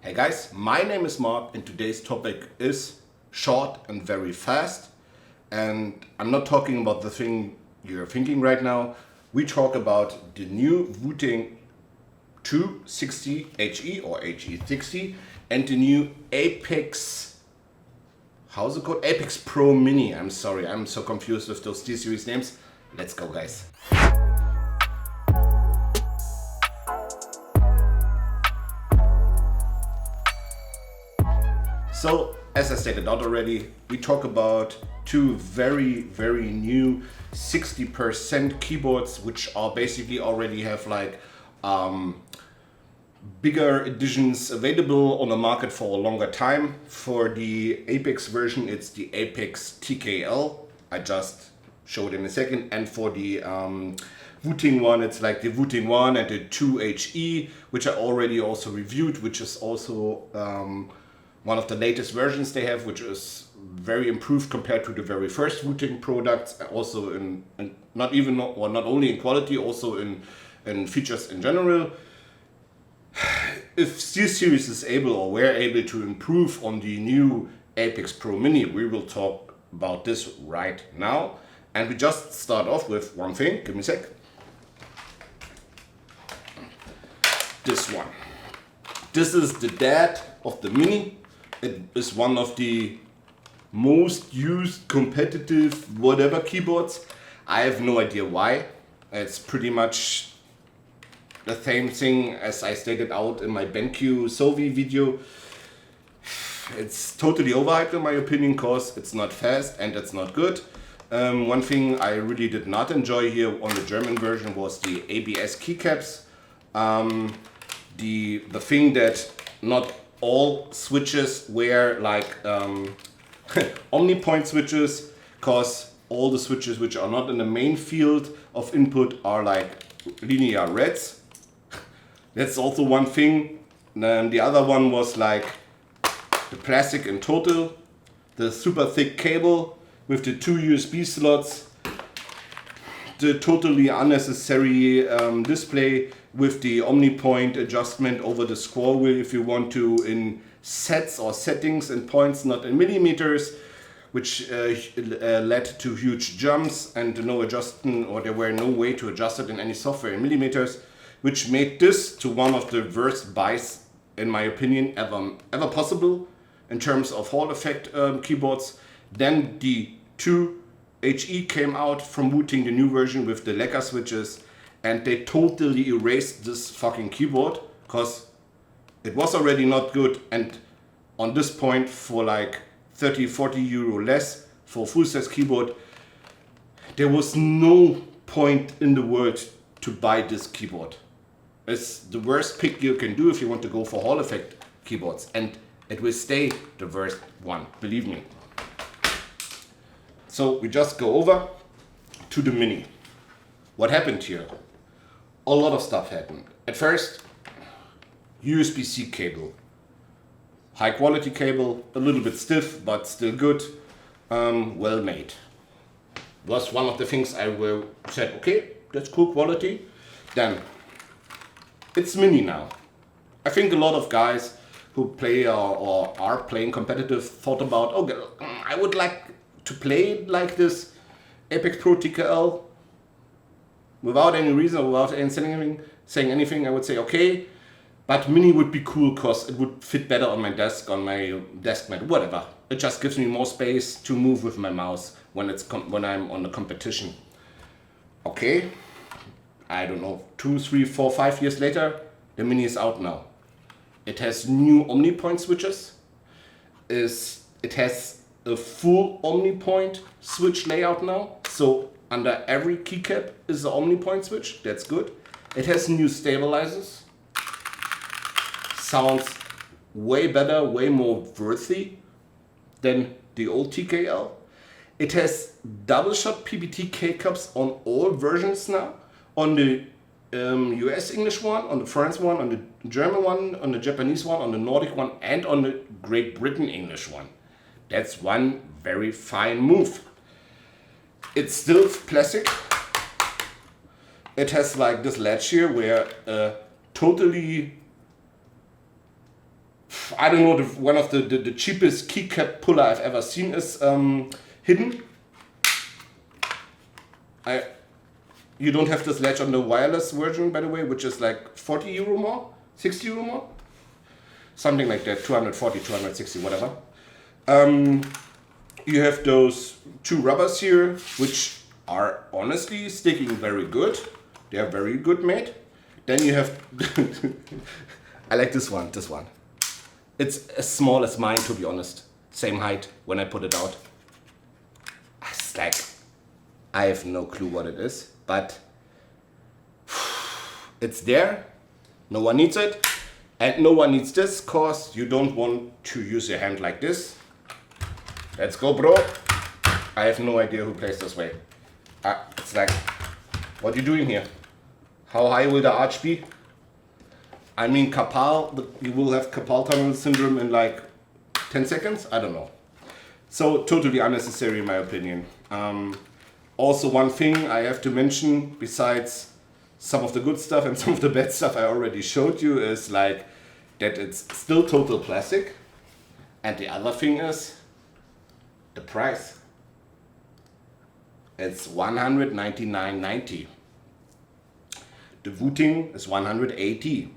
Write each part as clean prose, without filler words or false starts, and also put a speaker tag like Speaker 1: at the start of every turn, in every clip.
Speaker 1: Hey guys, my name is Mark and today's topic is short and very fast. And I'm not talking about the thing you're thinking right now. We talk about the new WOOTING 260 HE or HE60 and the new Apex, how's it called? Apex Pro Mini. I'm sorry, I'm so confused with those SteelSeries names. Let's go guys. So, as I stated out already, we talk about two very new 60% keyboards, which are basically already have like bigger editions available on the market for a longer time. For the Apex version, it's the Apex TKL. I just showed in a second. And for the WOOTING one, it's like the WOOTING 1 and the 2HE, which I already also reviewed, which is also one of the latest versions they have, which is very improved compared to the very first WOOTING products, also in not only in quality, also in features in general. If SteelSeries is able or were able to improve on the new Apex Pro Mini, we will talk about this right now. And we just start off with one thing. Give me a sec. This one. This is the dad of the Mini. It is one of the most used competitive whatever keyboards. I have no idea why. It's pretty much the same thing as I stated out in my BenQ Sovi video. It's totally overhyped in my opinion because it's not fast and it's not good. One thing I really did not enjoy here on the German version was the ABS keycaps. The thing that not all switches were like omni-point switches, because all the switches which are not in the main field of input are like linear reds. That's also one thing. The other one was like the plastic in total, the super thick cable with the two USB slots, the totally unnecessary display with the omni-point adjustment over the scroll wheel if you want to in sets or settings and points, not in millimeters, which led to huge jumps and no adjustment, or there were no way to adjust it in any software in millimeters, which made this to one of the worst buys in my opinion ever possible in terms of Hall effect keyboards. Then the 2HE came out from WOOTING, the new version with the lacquer switches, and they totally erased this fucking keyboard because it was already not good, and on this point for like 30-40 euro less for a full-size keyboard, there was no point in the world to buy this keyboard. It's the worst pick you can do if you want to go for Hall effect keyboards, and it will stay the worst one, believe me. So we just go over to the Mini. What happened here? A lot of stuff happened. At first, USB-C cable. High quality cable, a little bit stiff, but still good. Well made. Was one of the things I said, okay, that's cool quality. Then, it's Mini now. I think a lot of guys who play or are playing competitive thought about, okay, I would like to play like this Apex Pro TKL. Without any reason, without saying anything, I would say okay, but Mini would be cool because it would fit better on my desk, on my desk mat, whatever. It just gives me more space to move with my mouse when I'm on the competition. Okay, I don't know, 2, 3, 4, 5 years later, the Mini is out now. It has new omni-point switches. It has a full omni-point switch layout now. So under every keycap is the omni-point switch. That's good. It has new stabilizers. Sounds way better, way more worthy than the old TKL. It has double shot PBT K-cups on all versions now. On the US English one, on the France one, on the German one, on the Japanese one, on the Nordic one, and on the Great Britain English one. That's one very fine move. It's still plastic. It has like this latch here where totally I don't know, one of the cheapest keycap puller I've ever seen is hidden. You don't have this latch on the wireless version, by the way, which is like 40 euro more, 60 euro more, something like that, 240, 260, whatever. You have those two rubbers here, which are honestly sticking very good. They are very good made. Then you have, I like this one. It's as small as mine, to be honest. Same height when I put it out. It's like, I have no clue what it is, but it's there. No one needs it. And no one needs this, cause you don't want to use your hand like this. Let's go, bro. I have no idea who plays this way. It's like, what are you doing here? How high will the arch be? I mean, you will have carpal tunnel syndrome in like 10 seconds? I don't know. So totally unnecessary in my opinion. Also one thing I have to mention, besides some of the good stuff and some of the bad stuff I already showed you, is like that it's still total plastic. And the other thing is the price. It's $199.90. The WOOTING is 180.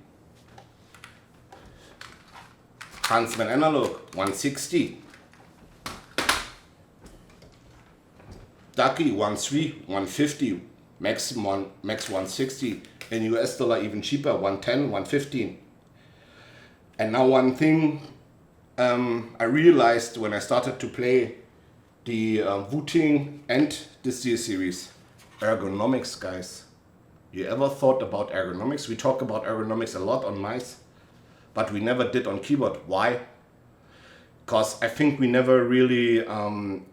Speaker 1: Huntsman Analog 160. Ducky 1.3, 150. Max 160. In US dollar even cheaper, 110, 115. And now one thing I realized when I started to play the WOOTING and the SteelSeries. Ergonomics, guys. You ever thought about ergonomics? We talk about ergonomics a lot on mice, but we never did on keyboard. Why? Because I think we never really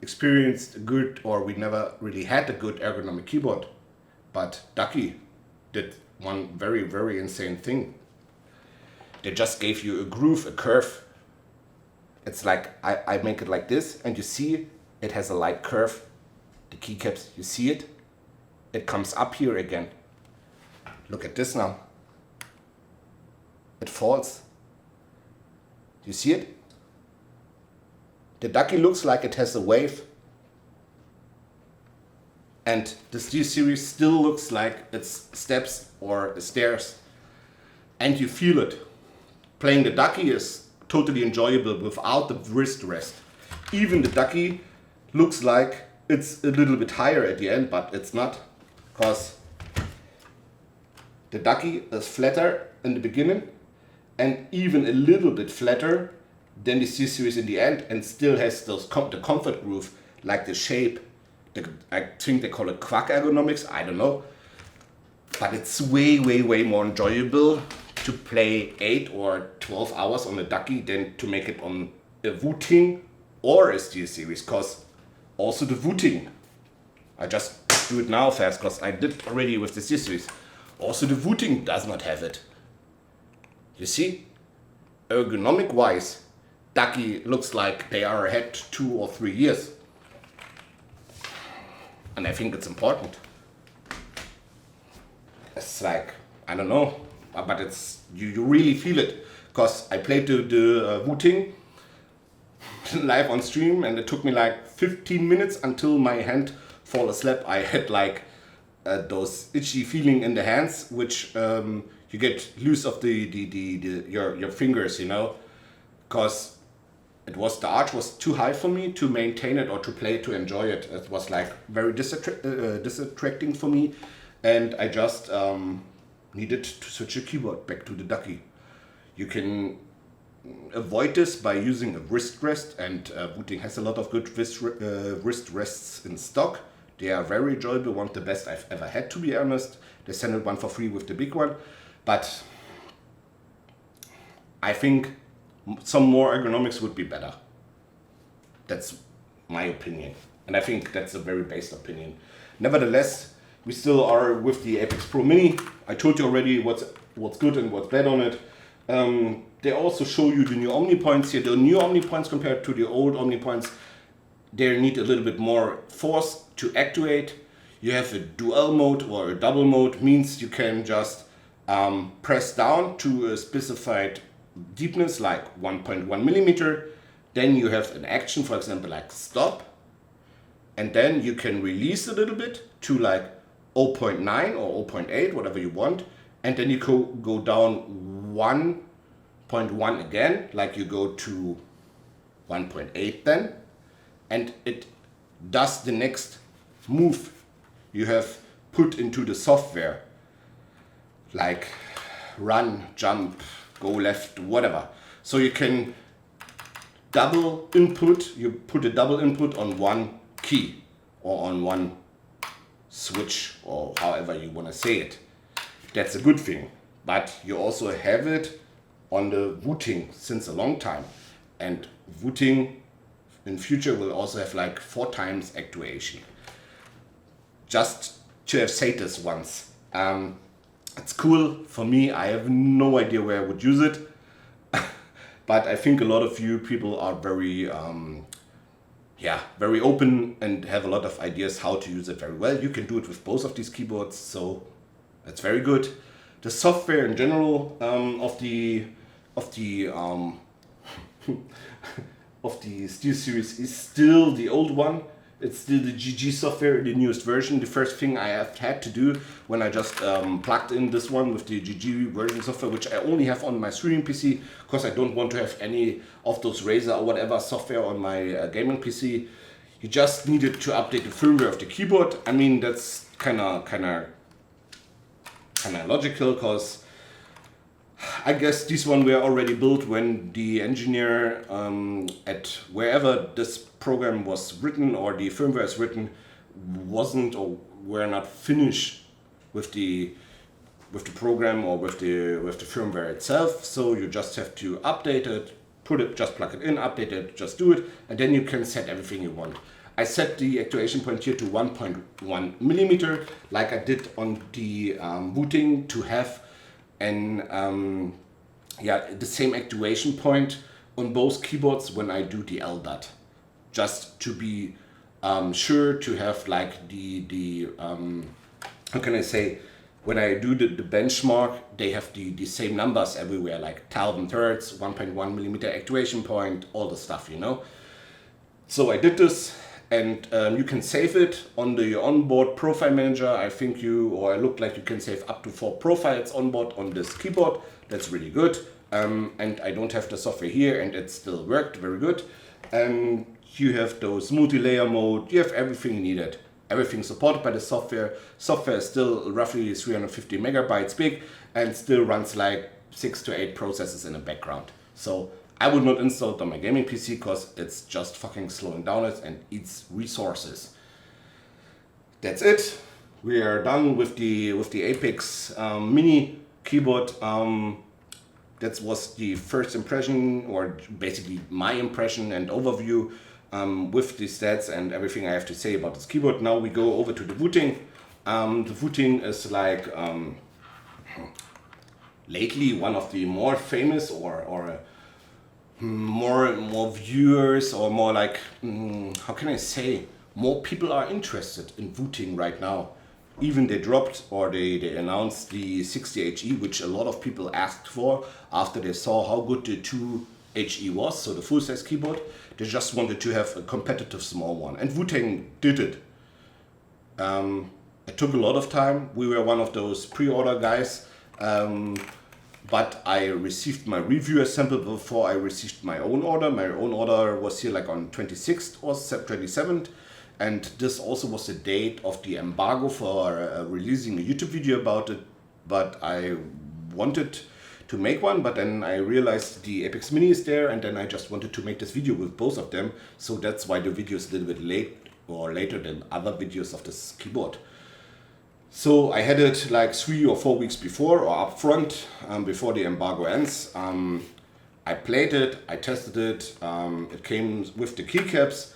Speaker 1: experienced a good, or we never really had a good ergonomic keyboard. But Ducky did one very, very insane thing. They just gave you a groove, a curve. It's like, I make it like this, and you see it has a light curve. The keycaps, you see it? It comes up here again. Look at this now. It falls. You see it? The Ducky looks like it has a wave. And the SteelSeries still looks like it's steps or stairs. And you feel it. Playing the Ducky is totally enjoyable without the wrist rest. Even the Ducky looks like it's a little bit higher at the end, but it's not. Because the Ducky is flatter in the beginning and even a little bit flatter than the SteelSeries in the end, and still has those the comfort groove, like the shape. I think they call it quack ergonomics, I don't know. But it's way, way, way more enjoyable to play 8 or 12 hours on a Ducky than to make it on a WOOTING or a SteelSeries, because also the WOOTING, I just do it now fast because I did already with the SteelSeries. Also the WOOTING does not have it. You see, ergonomic wise, Ducky looks like they are ahead 2 or 3 years. And I think it's important. It's like, I don't know, but it's, you really feel it. Because I played the WOOTING live on stream, and it took me like 15 minutes until my hand fall asleep. I had like those itchy feeling in the hands, which you get loose of your fingers, you know, because the arch was too high for me to maintain it or to play it, to enjoy it. It was like very distracting for me, and I just needed to switch the keyboard back to the Ducky. You can avoid this by using a wrist rest, and WOOTING has a lot of good wrist rests in stock. They are very enjoyable, one of the best I've ever had, to be honest. They sent it one for free with the big one, but I think some more ergonomics would be better. That's my opinion, and I think that's a very based opinion. Nevertheless, we still are with the Apex Pro Mini. I told you already what's good and what's bad on it. They also show you the new Omni points here. The new Omni points compared to the old Omni points, they need a little bit more force to actuate. You have a dual mode or a double mode, means you can just press down to a specified deepness like 1.1 millimeter. Then you have an action, for example, like stop. And then you can release a little bit to like 0.9 or 0.8, whatever you want. And then you go down 1.1 again, like you go to 1.8 then. And it does the next move you have put into the software. Like run, jump, go left, whatever. So you can double input, you put a double input on one key or on one switch or however you want to say it. That's a good thing. But you also have it on the WOOTING since a long time. And WOOTING in future will also have like 4 times actuation. Just to have said this once. It's cool for me. I have no idea where I would use it. But I think a lot of you people are very very open and have a lot of ideas how to use it very well. You can do it with both of these keyboards, so that's very good. The software in general of the SteelSeries is still the old one. It's still the GG software, the newest version. The first thing I have had to do when I just plugged in this one with the GG version software, which I only have on my streaming PC, because I don't want to have any of those Razer or whatever software on my gaming PC. You just needed to update the firmware of the keyboard. I mean, that's kind of logical, because I guess these one were already built when the engineer at wherever this program was written or the firmware is written wasn't or were not finished with the program or with the firmware itself. So you just have to update it, just plug it in, update it, just do it, and then you can set everything you want. I set the actuation point here to 1.1 millimeter, like I did on the WOOTING, to have the same actuation point on both keyboards when I do the LDAT, just to be sure to have like the how can I say, when I do the benchmark, they have the same numbers everywhere, like 1000 hertz, 1.1 millimeter actuation point, all the stuff, you know. So I did this, and you can save it on the onboard profile manager. I think it looked like you can save up to 4 profiles on board on this keyboard. That's really good. And I don't have the software here, and it still worked very good. You have those multi-layer mode, you have everything you needed. Everything supported by the software. Software is still roughly 350 megabytes big and still runs like 6 to 8 processes in the background. So I would not install it on my gaming PC because it's just fucking slowing down it and eats resources. That's it. We are done with the Apex mini keyboard. That was the first impression, or basically my impression and overview with the stats and everything I have to say about this keyboard. Now we go over to the WOOTING. The WOOTING is like lately one of the more famous or more viewers, or more like how can I say, more people are interested in WOOTING right now. Even they dropped, or they announced the 60HE, which a lot of people asked for after they saw how good the 2HE was, so the full-size keyboard. They just wanted to have a competitive small one, and WOOTING did it. It took a lot of time. We were one of those pre-order guys, but I received my reviewer sample before I received my own order. My own order was here like on 26th or 27th. And this also was the date of the embargo for releasing a YouTube video about it. But I wanted to make one, but then I realized the Apex Mini is there, and then I just wanted to make this video with both of them. So that's why the video is a little bit late or later than other videos of this keyboard. So I had it like 3 or 4 weeks before, or up front, before the embargo ends. I played it, I tested it. It came with the keycaps.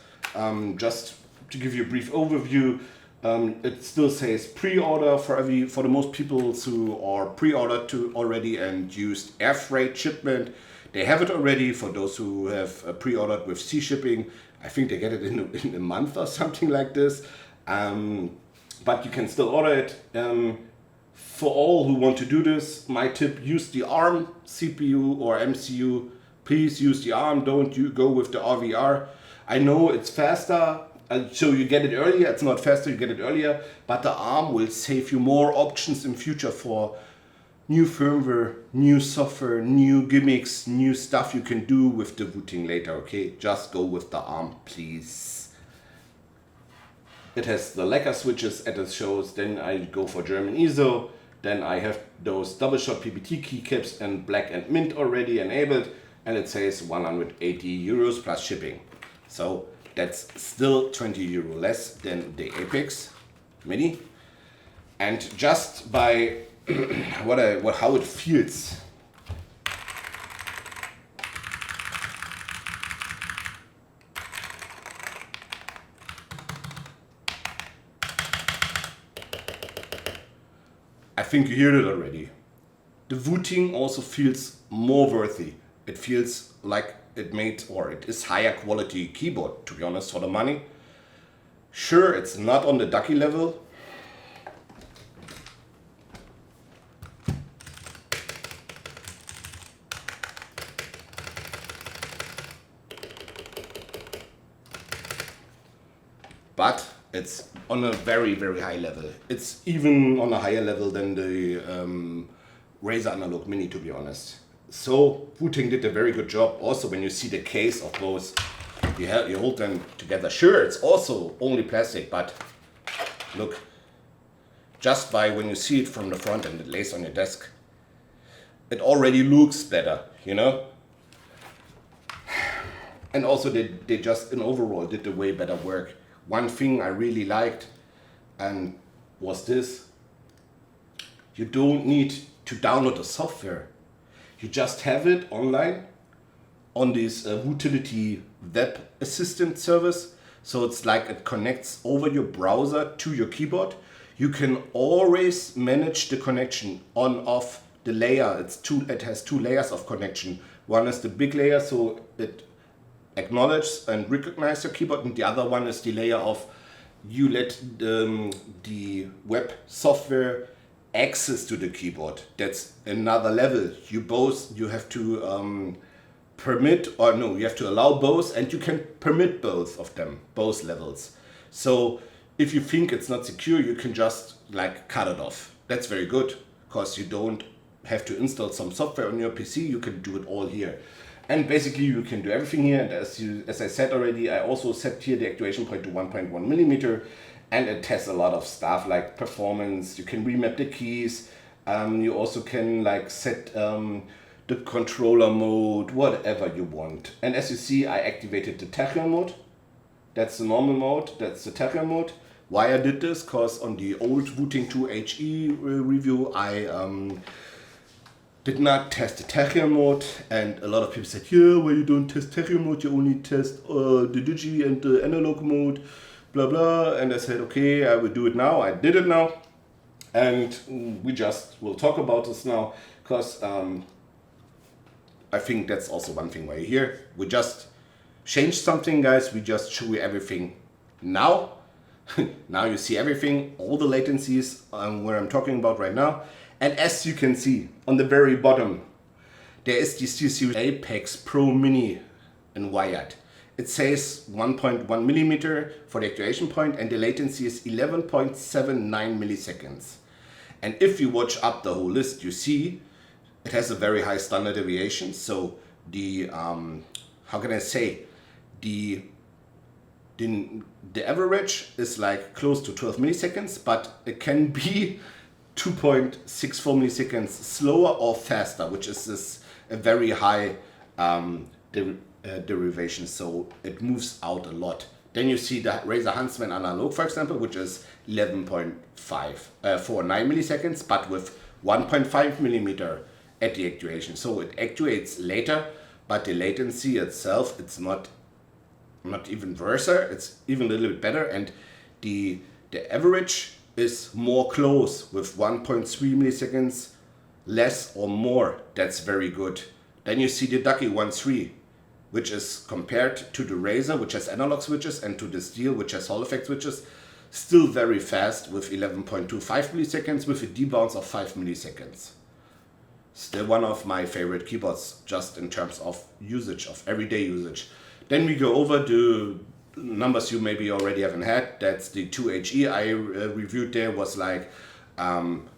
Speaker 1: Just to give you a brief overview, it still says pre-order for the most people who are pre-ordered to already and used air freight shipment. They have it already. For those who have pre-ordered with sea shipping, I think they get it in a month or something like this. But you can still order it. For all who want to do this, my tip, use the ARM CPU or MCU. Please use the ARM, don't you go with the RVR. I know it's faster, so you get it earlier. It's not faster, you get it earlier, but the ARM will save you more options in future for new firmware, new software, new gimmicks, new stuff you can do with the WOOTING later, okay? Just go with the ARM, please. It has the lacquer switches as it shows, then I go for German ISO, then I have those double shot PBT keycaps and black and mint already enabled, and it says 180 euros plus shipping. So that's still 20 euro less than the Apex Mini. And just by how it feels. I think you heard it already. The WOOTING also feels more worthy. It feels like it is higher quality keyboard, to be honest, for the money. Sure, it's not on the Ducky level. But it's on a very, very high level. It's even on a higher level than the Razer Analog Mini, to be honest. So WOOTING did a very good job. Also, when you see the case of those, you hold them together. Sure, it's also only plastic, but look, just by when you see it from the front and it lays on your desk, it already looks better, you know? And also they just in overall did a way better work. One thing I really liked and was this: you don't need to download the software. You just have it online on this Wootility web assistant service. So it's like it connects over your browser to your keyboard. You can always manage the connection on off the layer. It has two layers of connection. One is the big layer, so it acknowledges and recognizes your keyboard, and the other one is the layer of you let the web software access to the keyboard. That's another level. You have to you have to allow both, and you can permit both of them, both levels. So if you think it's not secure, you can just like cut it off. That's very good, because you don't have to install some software on your PC. You can do it all here. And basically you can do everything here. And as I said already, I also set here the actuation point to 1.1 millimeter, and it tests a lot of stuff like performance. You can remap the keys. You also can like set the controller mode, whatever you want. And as you see, I activated the Tachyon mode. That's the normal mode, that's the Tachyon mode. Why I did this? Because on the old WOOTING 2 HE review, I did not test the Tachyon mode, and a lot of people said, yeah, well, you don't test Tachyon mode, you only test the Digi and the analog mode, blah blah. And I said, okay, I will do it now. I did it now, and we just will talk about this now, because I think that's also one thing why you're here. We just changed something, guys. We just show you everything now. Now you see everything, all the latencies where I'm talking about right now. And as you can see on the very bottom, there is the SteelSeries Apex Pro Mini in wired. It says 1.1 millimeter for the actuation point, and the latency is 11.79 milliseconds. And if you watch up the whole list, you see it has a very high standard deviation. So the how can I say, the average is like close to 12 milliseconds, but it can be 2.64 milliseconds slower or faster, which is a very high derivation, so it moves out a lot. Then you see the Razer Huntsman Analog, for example, which is 11.49 milliseconds, but with 1.5 millimeter at the actuation. So it actuates later, but the latency itself, it's not even worse, it's even a little bit better, and the average is more close with 1.3 milliseconds less or more. That's very good. Then you see the Ducky 1.3, which is compared to the Razer, which has analog switches, and to the Steel, which has Hall effect switches, Still very fast with 11.25 milliseconds with a debounce of 5 milliseconds. Still one of my favorite keyboards, just in terms of usage, of everyday usage. Then we go over to numbers you maybe already haven't had. That's the 2HE I reviewed there, was like 9.5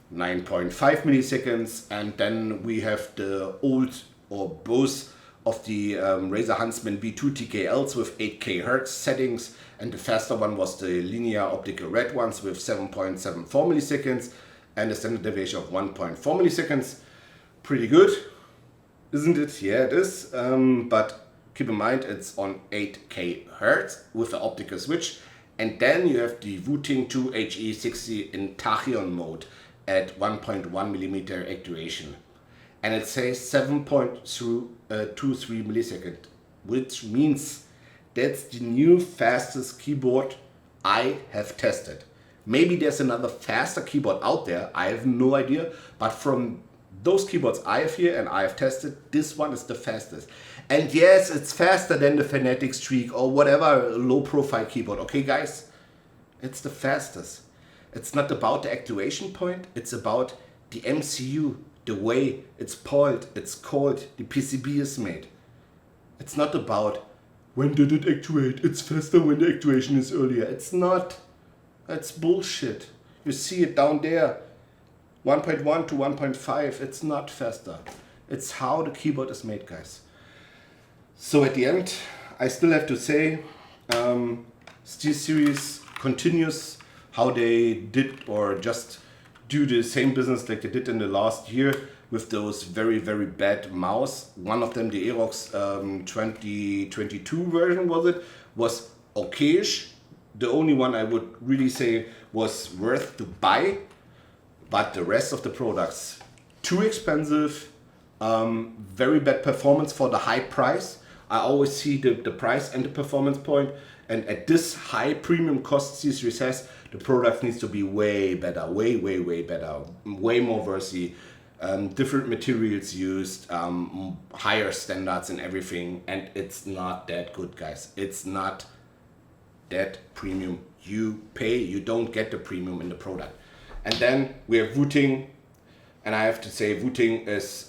Speaker 1: milliseconds. And then we have the old, or both of the Razer Huntsman V2 TKLs with 8K Hertz settings. And the faster one was the linear optical red ones with 7.74 milliseconds and a standard deviation of 1.4 milliseconds. Pretty good, isn't it? Yeah, it is. But keep in mind, it's on 8K Hertz with the optical switch. And then you have the WOOTING 2HE60 in tachyon mode at 1.1 millimeter actuation. And it says 7.23 milliseconds, which means that's the new fastest keyboard I have tested. Maybe there's another faster keyboard out there, I have no idea, but from those keyboards I have here and I have tested, this one is the fastest. And yes, it's faster than the Fanatic Streak or whatever low profile keyboard, okay guys? It's the fastest. It's not about the actuation point, it's about the MCU, the way it's poiled, it's coiled, the PCB is made. It's not about when did it actuate, it's faster when the actuation is earlier. It's not. It's bullshit. You see it down there. 1.1 to 1.5, it's not faster. It's how the keyboard is made, guys. So at the end, I still have to say, SteelSeries continues how they did, or just do the same business like they did in the last year with those very, very bad mouse. One of them, the Aerox 2022 version was okayish. The only one I would really say was worth to buy, but the rest of the products, too expensive, very bad performance for the high price. I always see the price and the performance point, and at this high premium cost SteelSeries has, the product needs to be way better, way better, way more versy, different materials used, higher standards and everything, and it's not that good, guys. It's not that premium. You pay, you don't get the premium in the product. And then we have WOOTING, and I have to say WOOTING is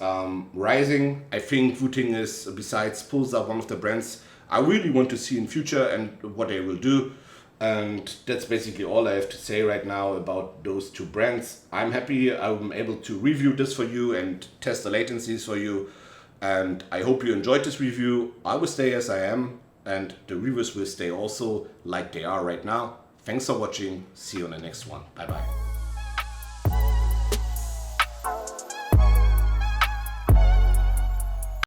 Speaker 1: rising. I think WOOTING is, besides Pulsar, one of the brands I really want to see in future and what they will do. And that's basically all I have to say right now about those two brands. I'm happy I'm able to review this for you and test the latencies for you. And I hope you enjoyed this review. I will stay as I am, and the reviews will stay also like they are right now. Thanks for watching. See you on the next one. Bye bye.